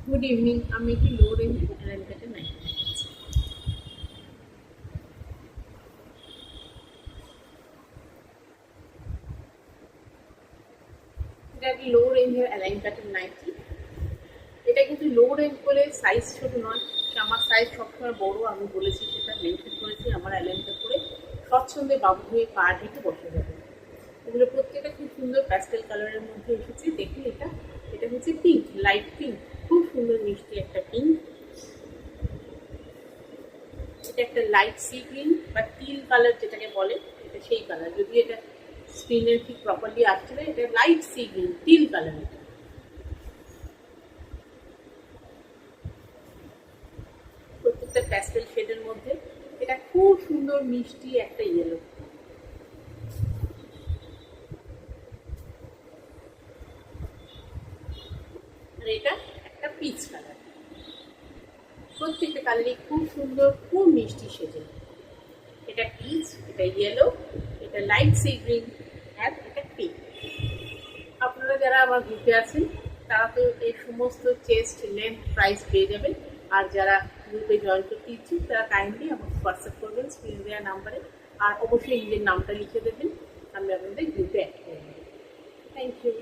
Good evening. আমি একটি লো রেঞ্জের অ্যালাইন নাইটি দেখাচ্ছি। এটা একটি লো রেঞ্জের অ্যালাইন প্যাটার্ন নাইটি। এটা কিন্তু লো রেঞ্জ বলে সাইজ ছোট নয়, আমার সাইজ সবসময় বড়। আমি বলেছি, সেটা মেনশন করেছি। আমার অ্যালাইনটা করে স্বচ্ছন্দে বাবু হয়ে পা ঢেকে বসে যাবে। এগুলো প্রত্যেকটা খুব সুন্দর প্যাস্টেল কালারের মধ্যে এসেছে। দেখুন, এটা এটা হচ্ছে পিঙ্ক, লাইট পিঙ্ক, খুব সুন্দর মিষ্টি একটা পিঙ্ক। এটা একটা লাইট সি গ্রিন বা টিল কালার যেটাকে বলে, এটা সেই কালার। যদি এটা স্ক্রিনের ঠিক প্রপারলি আসছে না, এটা light sea green till colour. এটা প্রত্যেকটা প্যাস্টেল শেডের মধ্যে। এটা খুব সুন্দর মিষ্টি একটা ইয়েলো। আর এটা একটা পিচ কালার। প্রত্যেকটা কালারই খুব সুন্দর, খুব মিষ্টি শেডের। এটা পিচ, এটা ইয়েলো, এটা লাইট সি গ্রিন, আর এটা পিঙ্ক। আপনারা যারা আমার গ্রুপে আছেন তারা তো এই সমস্ত চেস্ট লেন্থ প্রাইস পেয়ে যাবেন। আর যারা গ্রুপে জয়েন করতে ইচ্ছুক তারা কাইন্ডলি আমাকে হোয়াটসঅ্যাপ করবেন স্ক্রিনে দেওয়া নাম্বারে। আর অবশ্যই নিজের নামটা লিখে দেবেন, আমি আপনাদের গ্রুপে অ্যাড করে দেবো। Thank you.